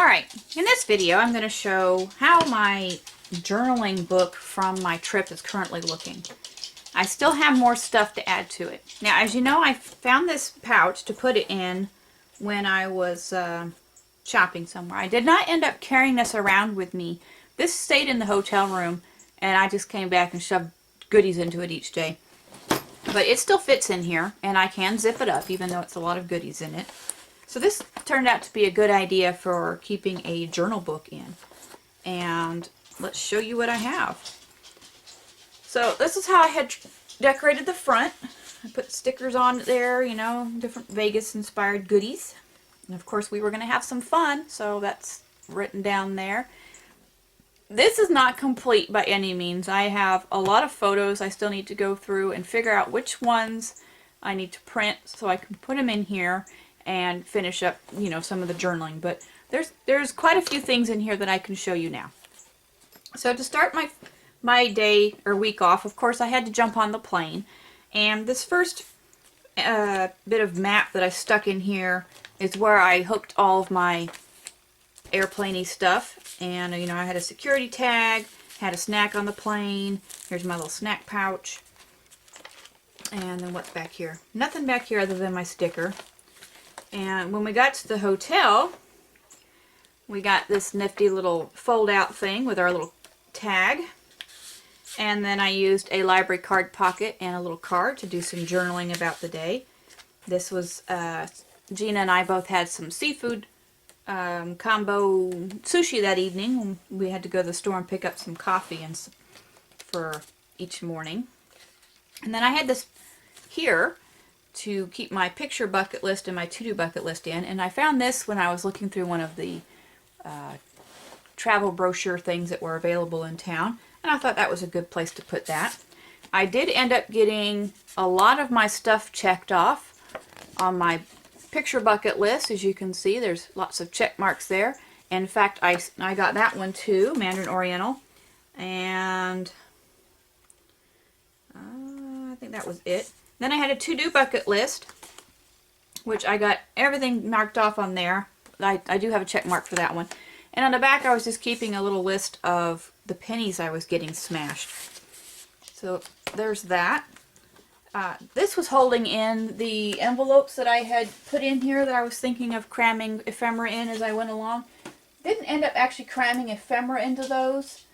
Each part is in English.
Alright, in this video I'm going to show how my journaling book from my trip is currently looking. I still have more stuff to add to it. Now, as you know, I found this pouch to put it in when I was shopping somewhere. I did not end up carrying this around with me. This stayed in the hotel room, and I just came back and shoved goodies into it each day. But it still fits in here, and I can zip it up, even though it's a lot of goodies in it. So this turned out to be a good idea for keeping a journal book in. And let's show you what I have. So this is how I had decorated the front. I put stickers on it there, you know, different Vegas-inspired goodies. And of course we were going to have some fun, so that's written down there. This is not complete by any means. I have a lot of photos I still need to go through and figure out which ones I need to print so I can put them in here and finish up, you know, some of the journaling. But there's quite a few things in here that I can show you now. So to start my day or week off, of course I had to jump on the plane. And this first bit of map that I stuck in here is where I hooked all of my airplane-y stuff. And, you know, I had a security tag, had a snack on the plane. Here's my little snack pouch. And then what's back here? Nothing back here other than my sticker. And when we got to the hotel, we got this nifty little fold-out thing with our little tag. And then I used a library card pocket and a little card to do some journaling about the day. This was, Gina and I both had some seafood combo sushi that evening. We had to go to the store and pick up some coffee and for each morning. And then I had this here to keep my picture bucket list and my to-do bucket list in. And I found this when I was looking through one of the travel brochure things that were available in town. And I thought that was a good place to put that. I did end up getting a lot of my stuff checked off on my picture bucket list. As you can see, there's lots of check marks there. In fact, I got that one too, Mandarin Oriental. And I think that was it. Then I had a to-do bucket list, which I got everything marked off on there. I do have a check mark for that one. And on the back, I was just keeping a little list of the pennies I was getting smashed. So there's that. This was holding in the envelopes that I had put in here that I was thinking of cramming ephemera in as I went along. Didn't end up actually cramming ephemera into those.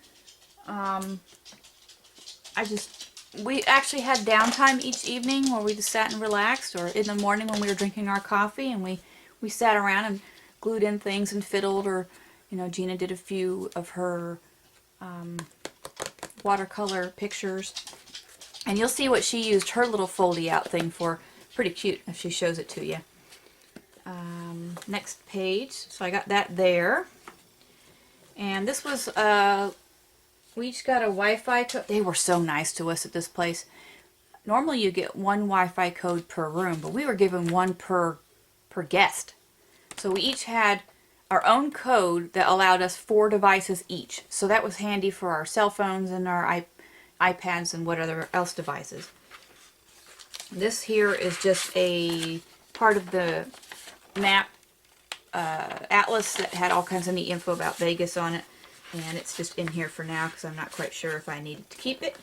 We actually had downtime each evening where we just sat and relaxed, or in the morning when we were drinking our coffee and we sat around and glued in things and fiddled, or, you know, Gina did a few of her watercolor pictures. And you'll see what she used her little foldy out thing for. Pretty cute if she shows it to you. Next page. So I got that there. And this was, we each got a Wi-Fi code. They were so nice to us at this place. Normally you get one Wi-Fi code per room, but we were given one per guest. So we each had our own code that allowed us 4 devices each. So that was handy for our cell phones and our iPads and whatever else devices. This here is just a part of the map atlas that had all kinds of neat info about Vegas on it. And it's just in here for now because I'm not quite sure if I needed to keep it.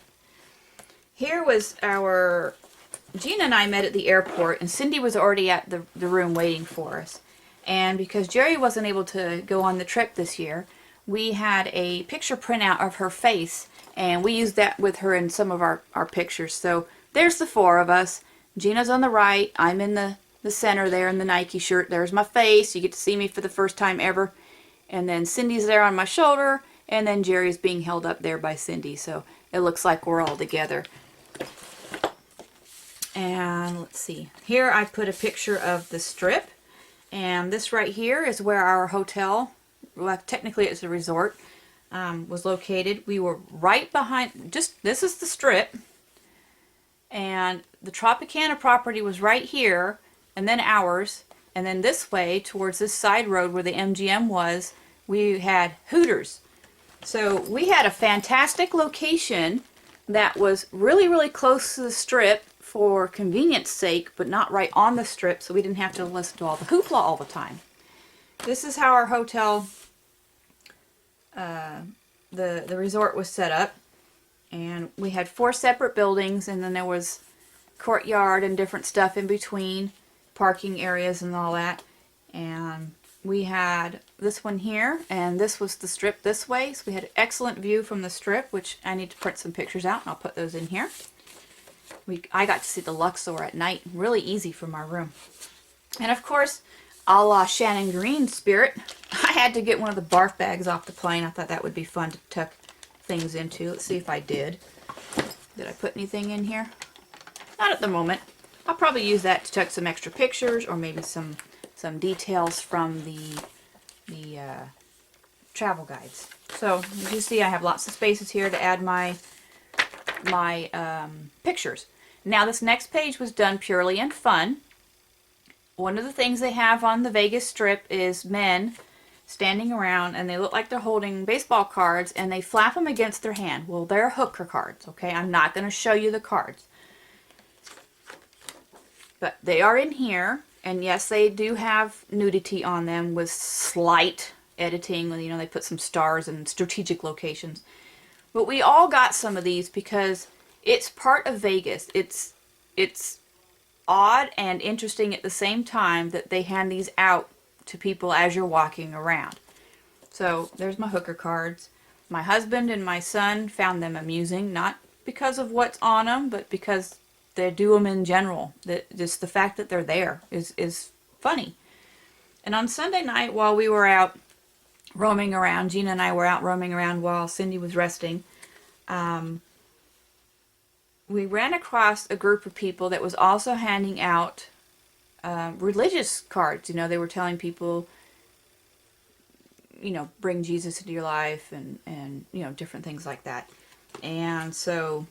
Here was our... Gina and I met at the airport, and Cindy was already at the room waiting for us. And because Jerry wasn't able to go on the trip this year, we had a picture printout of her face, and we used that with her in some of our pictures. So there's the 4 of us. Gina's on the right. I'm in the center there in the Nike shirt. There's my face. You get to see me for the first time ever. And then Cindy's there on my shoulder, and then Jerry's being held up there by Cindy. So it looks like we're all together. And let's see. Here I put a picture of the Strip. And this right here is where our hotel, well, technically it's a resort, was located. We were right behind, this is the Strip. And the Tropicana property was right here, and then ours. And then this way, towards this side road where the MGM was, we had Hooters. So we had a fantastic location that was really, really close to the Strip for convenience sake, but not right on the Strip, so we didn't have to listen to all the hoopla all the time. This is how our hotel, the resort was set up. And we had 4 separate buildings, and then there was courtyard and different stuff in between, parking areas and all that. And we had this one here, and this was the strip this way. So we had an excellent view from the strip, which I need to print some pictures out, and I'll put those in here. I got to see the Luxor at night, really easy from my room. And of course, a la Shannon Green spirit, I had to get one of the barf bags off the plane. I thought that would be fun to tuck things into. Let's see if I did. Did I put anything in here? Not at the moment. I'll probably use that to tuck some extra pictures or maybe some details from the travel guides. So as you see, I have lots of spaces here to add my pictures. Now this next page was done purely in fun. One of the things they have on the Vegas Strip is men standing around, and they look like they're holding baseball cards, and they flap them against their hand. Well, they're hooker cards, okay? I'm not going to show you the cards. But they are in here, and yes, they do have nudity on them with slight editing. You know, they put some stars in strategic locations. But we all got some of these because it's part of Vegas. It's odd and interesting at the same time that they hand these out to people as you're walking around. So there's my hooker cards. My husband and my son found them amusing, not because of what's on them, but because they do them in general. Just the fact that they're there is funny. And on Sunday night, while we were out roaming around, Gina and I were out roaming around while Cindy was resting, we ran across a group of people that was also handing out religious cards. You know, they were telling people, you know, bring Jesus into your life and you know, different things like that. And so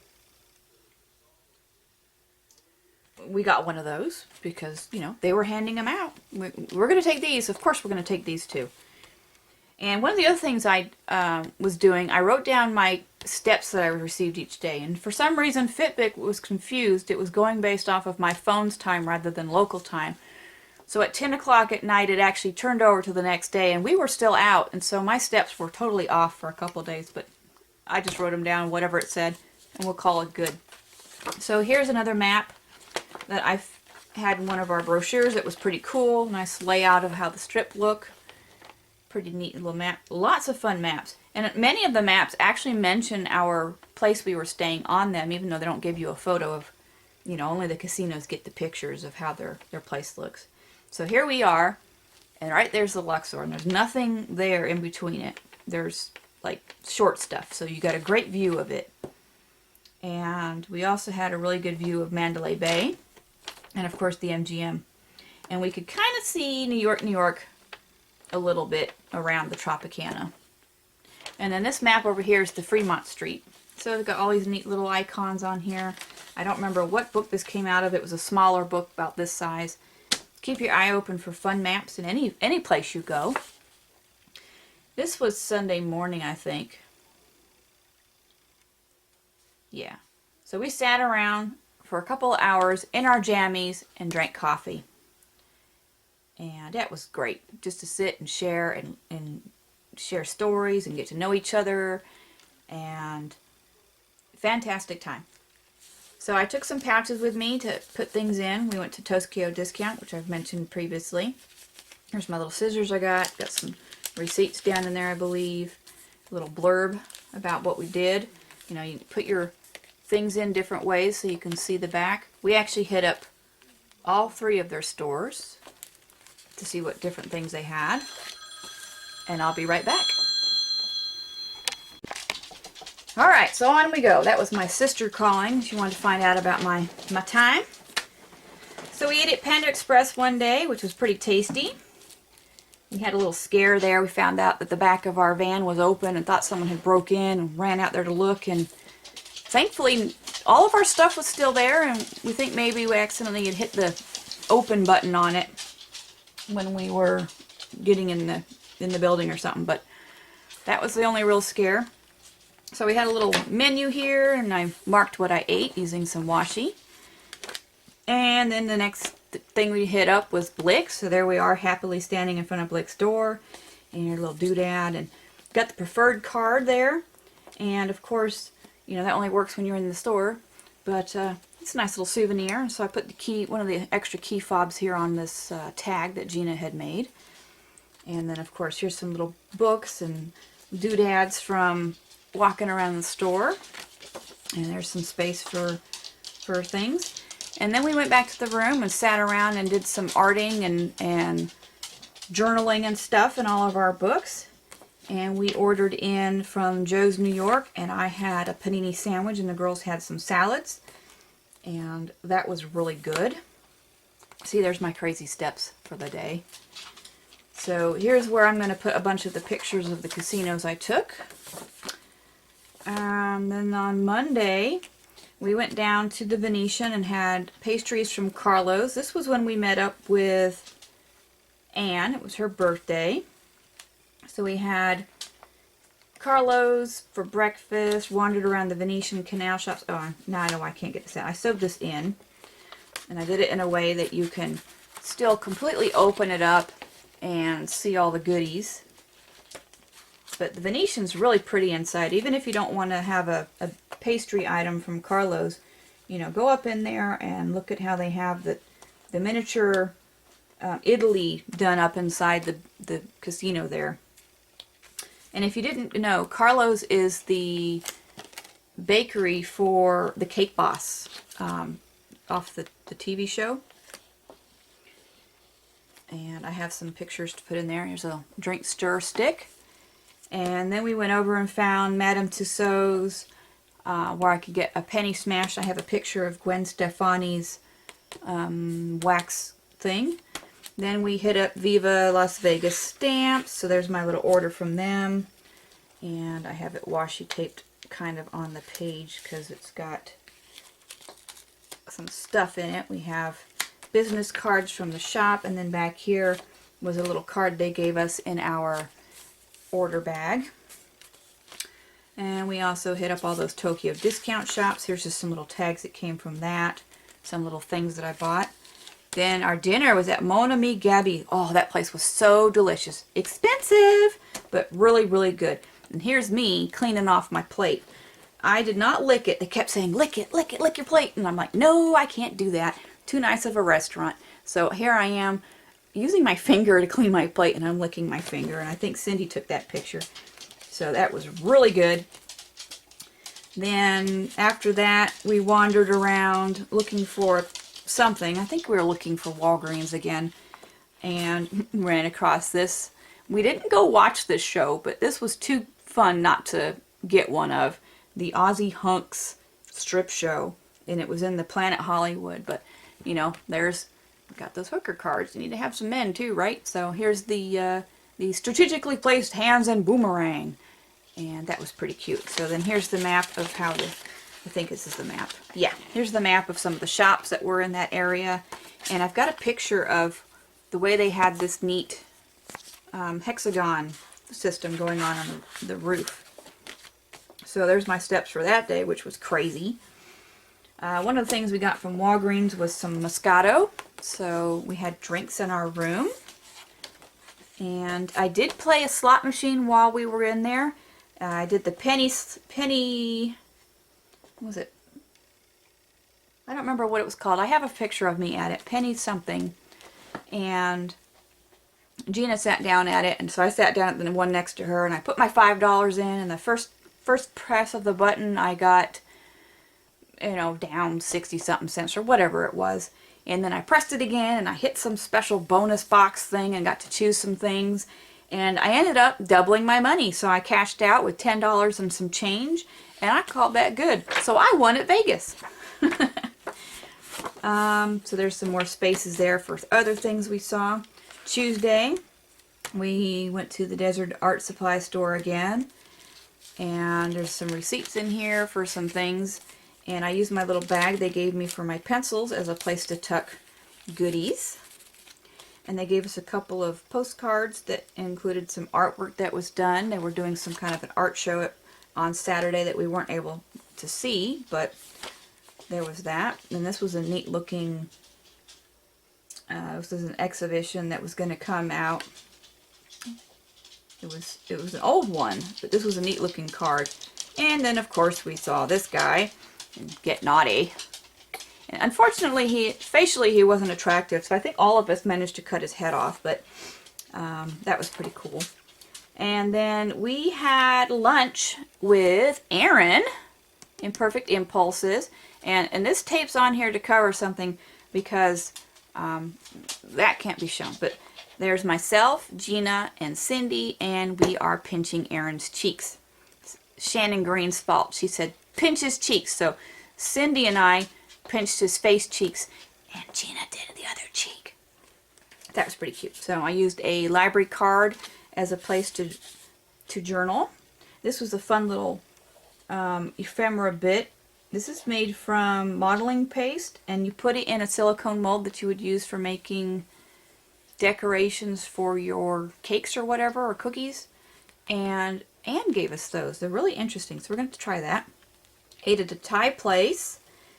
we got one of those because, you know, they were handing them out. We're going to take these. Of course, we're going to take these too. And one of the other things I was doing, I wrote down my steps that I received each day. And for some reason, Fitbit was confused. It was going based off of my phone's time rather than local time. So at 10 o'clock at night, it actually turned over to the next day, and we were still out. And so my steps were totally off for a couple of days, but I just wrote them down, whatever it said, and we'll call it good. So here's another map that I had in one of our brochures. It was pretty cool. Nice layout of how the strip looked. Pretty neat little map. Lots of fun maps. And many of the maps actually mention our place we were staying on them, even though they don't give you a photo of, you know, only the casinos get the pictures of how their place looks. So here we are, and right there's the Luxor, and there's nothing there in between it. There's like short stuff, so you got a great view of it. And we also had a really good view of Mandalay Bay, and of course the MGM. And we could kind of see New York a little bit around the Tropicana. And then this map over here is the Fremont Street. So it's got all these neat little icons on here. I don't remember what book this came out of. It was a smaller book about this size. Keep your eye open for fun maps in any place you go. This was Sunday morning, I think. Yeah. So we sat around for a couple of hours in our jammies and drank coffee. And that was great, just to sit and share and share stories and get to know each other. And fantastic time. So I took some pouches with me to put things in. We went to Tokyo Discount, which I've mentioned previously. Here's my little scissors I got. Got some receipts down in there, I believe. A little blurb about what we did. You know, you put your things in different ways so you can see the back. We actually hit up all 3 of their stores to see what different things they had. And I'll be right back. Alright, so on we go. That was my sister calling. She wanted to find out about my time. So we ate at Panda Express one day, which was pretty tasty. We had a little scare there. We found out that the back of our van was open and thought someone had broke in and ran out there to look. And thankfully, all of our stuff was still there. And we think maybe we accidentally had hit the open button on it when we were getting in the building or something. But that was the only real scare. So we had a little menu here, and I marked what I ate using some washi. And then the next thing we hit up was Blick's. So there we are, happily standing in front of Blick's door. And your little doodad. And got the preferred card there. And of course, you know, that only works when you're in the store. But it's a nice little souvenir. So I put the key, one of the extra key fobs here on this tag that Gina had made. And then of course here's some little books and doodads from walking around the store. And there's some space for things. And then we went back to the room and sat around and did some arting and journaling and stuff in all of our books. And we ordered in from Joe's New York, and I had a panini sandwich and the girls had some salads. And that was really good. See, there's my crazy steps for the day. So here's where I'm going to put a bunch of the pictures of the casinos I took. Then on Monday, we went down to the Venetian and had pastries from Carlo's. This was when we met up with Anne. It was her birthday. So we had Carlo's for breakfast, wandered around the Venetian canal shops. Oh, now I know I can't get this out. I sewed this in, and I did it in a way that you can still completely open it up and see all the goodies. But the Venetian's really pretty inside. Even if you don't want to have a pastry item from Carlo's, you know, go up in there and look at how they have the miniature Italy done up inside the casino there. And if you didn't know, Carlo's is the bakery for the Cake Boss off the TV show. And I have some pictures to put in there. Here's a drink stir stick. And then we went over and found Madame Tussauds, where I could get a penny smash. I have a picture of Gwen Stefani's wax thing. Then we hit up Viva Las Vegas stamps. So there's my little order from them. And I have it washi taped kind of on the page because it's got some stuff in it. We have business cards from the shop, and then back here was a little card they gave us in our order bag. And we also hit up all those Tokyo discount shops. Here's just some little tags that came from that, some little things that I bought. Then our dinner was at Mon Ami Gabby. Oh, that place was so delicious. Expensive, but really, really good. And here's me cleaning off my plate. I did not lick it. They kept saying, lick it, lick it, lick your plate. And I'm like, no, I can't do that. Too nice of a restaurant. So here I am using my finger to clean my plate, and I'm licking my finger. And I think Cindy took that picture. So that was really good. Then after that, we wandered around looking for something. I think we were looking for Walgreens again, and ran across this. We didn't go watch this show, but this was too fun not to get one of. The Aussie Hunks strip show, and it was in the Planet Hollywood. But you know, we got those hooker cards. You need to have some men too, right? So here's the strategically placed hands and boomerang, and that was pretty cute. So then here's the map of how the, I think this is the map. Yeah, here's the map of some of the shops that were in that area, and I've got a picture of the way they had this neat hexagon system going on the roof. So there's my steps for that day, which was crazy. One of the things we got from Walgreens was some Moscato. So we had drinks in our room. And I did play a slot machine while we were in there. I did the penny, what was it? I don't remember what it was called. I have a picture of me at it. Penny something. And Gina sat down at it, and so I sat down at the one next to her, and I put my $5 in, and the first press of the button, I got, you know, down 60-something cents or whatever it was. And then I pressed it again, and I hit some special bonus box thing and got to choose some things. And I ended up doubling my money, so I cashed out with $10 and some change, and I called that good. So I won at Vegas. So there's some more spaces there for other things we saw. Tuesday, we went to the Desert Art Supply store again, and there's some receipts in here for some things, and I used my little bag they gave me for my pencils as a place to tuck goodies. And they gave us a couple of postcards that included some artwork that was done. They were doing some kind of an art show on Saturday that we weren't able to see, but there was that. And this was a neat looking This was an exhibition that was going to come out. It was an old one, but this was a neat looking card. And then of course we saw this guy, Get Naughty. And unfortunately, facially he wasn't attractive, so I think all of us managed to cut his head off, but that was pretty cool. And then we had lunch with Aaron, Imperfect Impulses, and this tape's on here to cover something because that can't be shown, but there's myself, Gina, and Cindy, and we are pinching Aaron's cheeks. Shannon Green's fault. She said, pinch his cheeks. So Cindy and I pinched his face cheeks, and Gina did the other cheek. That was pretty cute. So I used a library card as a place to journal. This was a fun little ephemera bit. This is made from modeling paste, and you put it in a silicone mold that you would use for making decorations for your cakes or whatever, or cookies. And Anne gave us those. They're really interesting, so we're going to try that. Ate at a Thai place,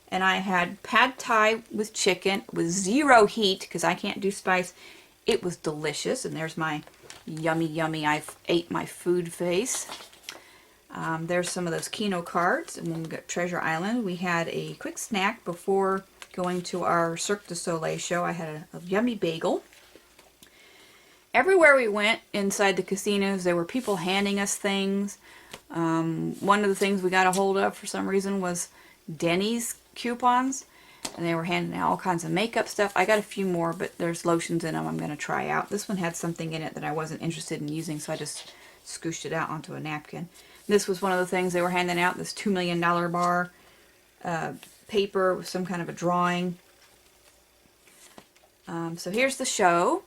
and I had pad thai with chicken with 0 heat because I can't do spice. It was delicious, and there's my yummy I've ate my food face. There's some of those Kino cards, and when we got Treasure Island, we had a quick snack before going to our Cirque du Soleil show. I had a yummy bagel. Everywhere we went inside the casinos, there were people handing us things. One of the things we got a hold of for some reason was Denny's coupons, and they were handing out all kinds of makeup stuff. I got a few more, but there's lotions in them I'm going to try out. This one had something in it that I wasn't interested in using, so I just scooshed it out onto a napkin. This was one of the things they were handing out, this $2 million bar paper with some kind of a drawing. So here's the show.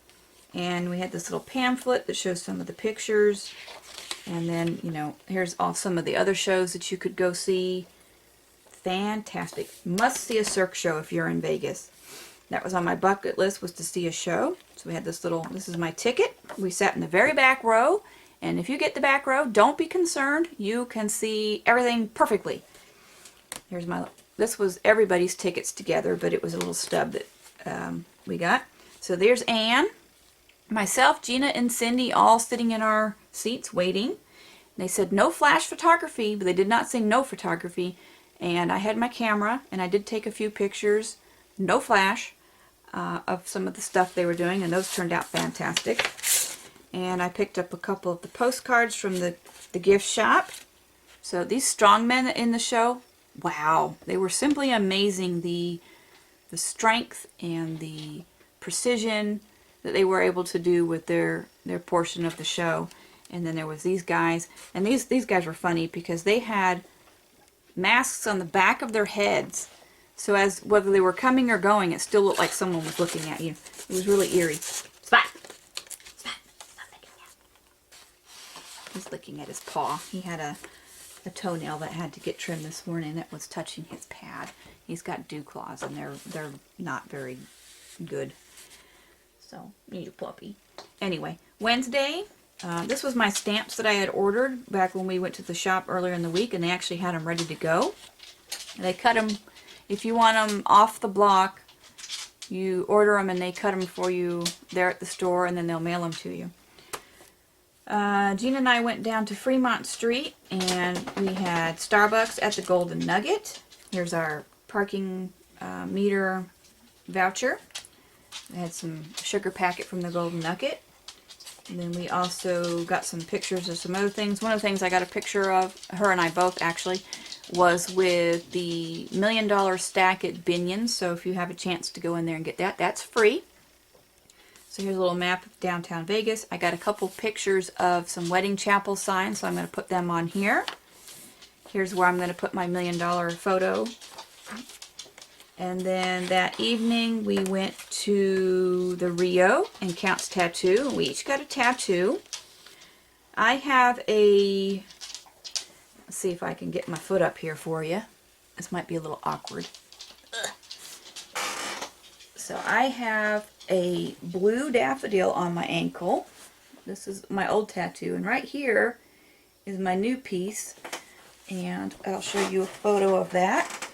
And we had this little pamphlet that shows some of the pictures. And then, you know, here's all some of the other shows that you could go see. Fantastic. Must see a Cirque show if you're in Vegas. That was on my bucket list, was to see a show. So we had this little, this is my ticket. We sat in the very back row. And if you get the back row, don't be concerned. You can see everything perfectly. Here's my, this was everybody's tickets together, but it was a little stub that we got. So there's Anne. Myself, Gina, and Cindy all sitting in our seats waiting. They said no flash photography, but they did not say no photography. And I had my camera, and I did take a few pictures, no flash, of some of the stuff they were doing, and those turned out fantastic. And I picked up a couple of the postcards from the gift shop. So these strongmen in the show, wow, they were simply amazing. The strength and the precision that they were able to do with their portion of the show. And then there was these guys, and these guys were funny because they had masks on the back of their heads, so as whether they were coming or going, it still looked like someone was looking at you. It was really eerie. Spot! Spot! Stop licking at. He's licking at his paw. He had a toenail that had to get trimmed this morning that was touching his pad. He's got dew claws, and they're not very good. So, need a puppy. Anyway, Wednesday, this was my stamps that I had ordered back when we went to the shop earlier in the week, and they actually had them ready to go. They cut them, if you want them off the block, you order them and they cut them for you there at the store, and then they'll mail them to you. Gina and I went down to Fremont Street, and we had Starbucks at the Golden Nugget. Here's our parking meter voucher. I had some sugar packet from the Golden Nugget. And then we also got some pictures of some other things. One of the things I got a picture of, her and I both actually, was with the $1 Million Stack at Binion's. So if you have a chance to go in there and get that, that's free. So here's a little map of downtown Vegas. I got a couple pictures of some wedding chapel signs, so I'm going to put them on here. Here's where I'm going to put my $1 Million photo. And then that evening we went to the Rio and Count's Tattoo. We each got a tattoo. I have a, let's see if I can get my foot up here for you. This might be a little awkward. Ugh. So I have a blue daffodil on my ankle. This is my old tattoo. And right here is my new piece. And I'll show you a photo of that.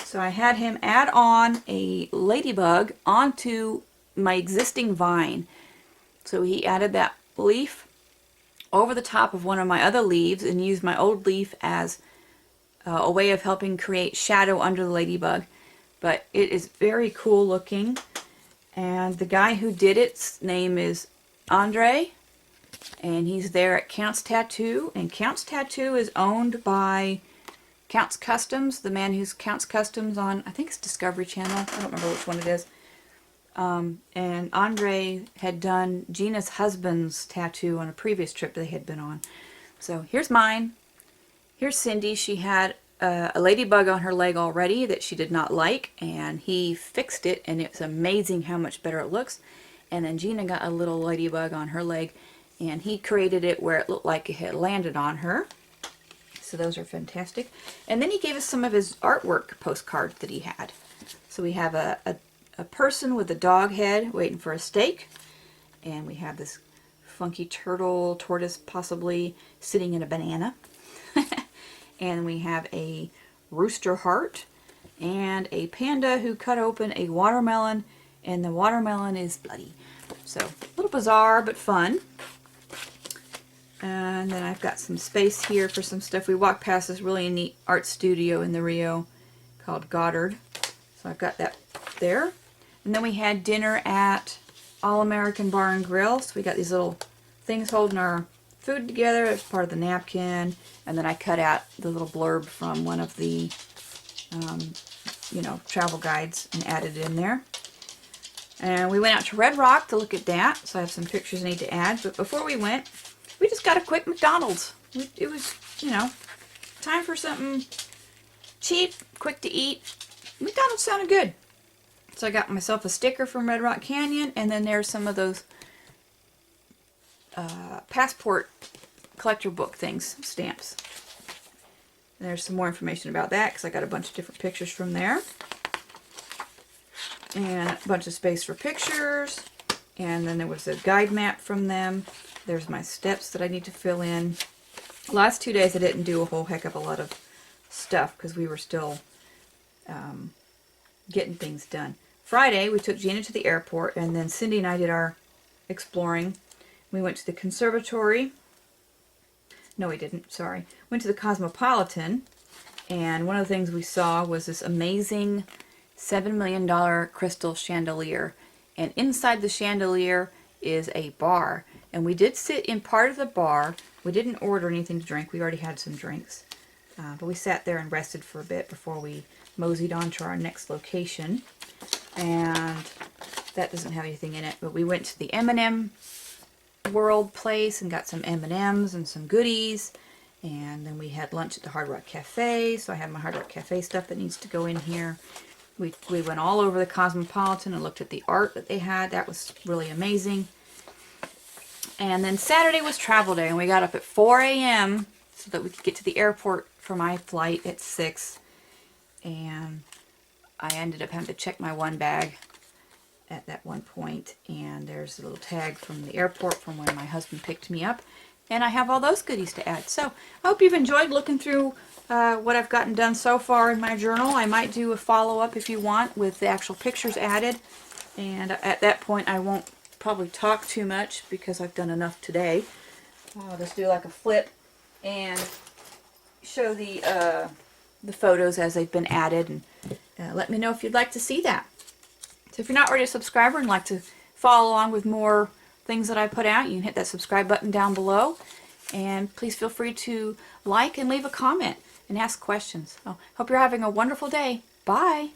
So I had him add on a ladybug onto my existing vine. So he added that leaf over the top of one of my other leaves and used my old leaf as a way of helping create shadow under the ladybug. But it is very cool looking. And the guy who did it's name is Andre. And he's there at Count's Tattoo. And Count's Tattoo is owned by Count's Customs, the man who's Count's Customs on, I think it's Discovery Channel. I don't remember which one it is. And Andre had done Gina's husband's tattoo on a previous trip they had been on. So here's mine. Here's Cindy. She had a ladybug on her leg already that she did not like, and he fixed it, and it's amazing how much better it looks. And then Gina got a little ladybug on her leg, and he created it where it looked like it had landed on her. So those are fantastic. And then he gave us some of his artwork postcards that he had. So we have a person with a dog head waiting for a steak, and we have this funky turtle, tortoise possibly, sitting in a banana. And we have a rooster heart and a panda who cut open a watermelon, and the watermelon is bloody. So a little bizarre but fun. And then I've got some space here for some stuff. We walked past this really neat art studio in the Rio called Goddard. So I've got that there. And then we had dinner at All American Bar and Grill. So we got these little things holding our food together as part of the napkin. And then I cut out the little blurb from one of the, travel guides and added it in there. And we went out to Red Rock to look at that. So I have some pictures I need to add. But before we went, we just got a quick McDonald's. It was, time for something cheap, quick to eat. McDonald's sounded good. So I got myself a sticker from Red Rock Canyon, and then there's some of those passport collector book things, stamps. And there's some more information about that, because I got a bunch of different pictures from there. And a bunch of space for pictures. And then there was a guide map from them. There's my steps that I need to fill in. Last 2 days I didn't do a whole heck of a lot of stuff because we were still getting things done. Friday we took Gina to the airport, and then Cindy and I did our exploring. We went to the conservatory. No, we didn't, sorry. Went to the Cosmopolitan, and one of the things we saw was this amazing $7 million crystal chandelier. And inside the chandelier is a bar. And we did sit in part of the bar. We didn't order anything to drink. We already had some drinks. But we sat there and rested for a bit before we moseyed on to our next location. And that doesn't have anything in it. But we went to the M&M World place and got some M&Ms and some goodies. And then we had lunch at the Hard Rock Cafe. So I have my Hard Rock Cafe stuff that needs to go in here. We went all over the Cosmopolitan and looked at the art that they had. That was really amazing. And then Saturday was travel day, and we got up at 4 a.m. so that we could get to the airport for my flight at 6. And I ended up having to check my one bag at that one point. And there's a little tag from the airport from when my husband picked me up. And I have all those goodies to add. So I hope you've enjoyed looking through what I've gotten done so far in my journal. I might do a follow-up if you want with the actual pictures added. And at that point I won't probably talk too much because I've done enough today. I'll just do like a flip and show the photos as they've been added, and let me know if you'd like to see that. So if you're not already a subscriber and like to follow along with more things that I put out, you can hit that subscribe button down below, and please feel free to like and leave a comment and ask questions. So, hope you're having a wonderful day. Bye!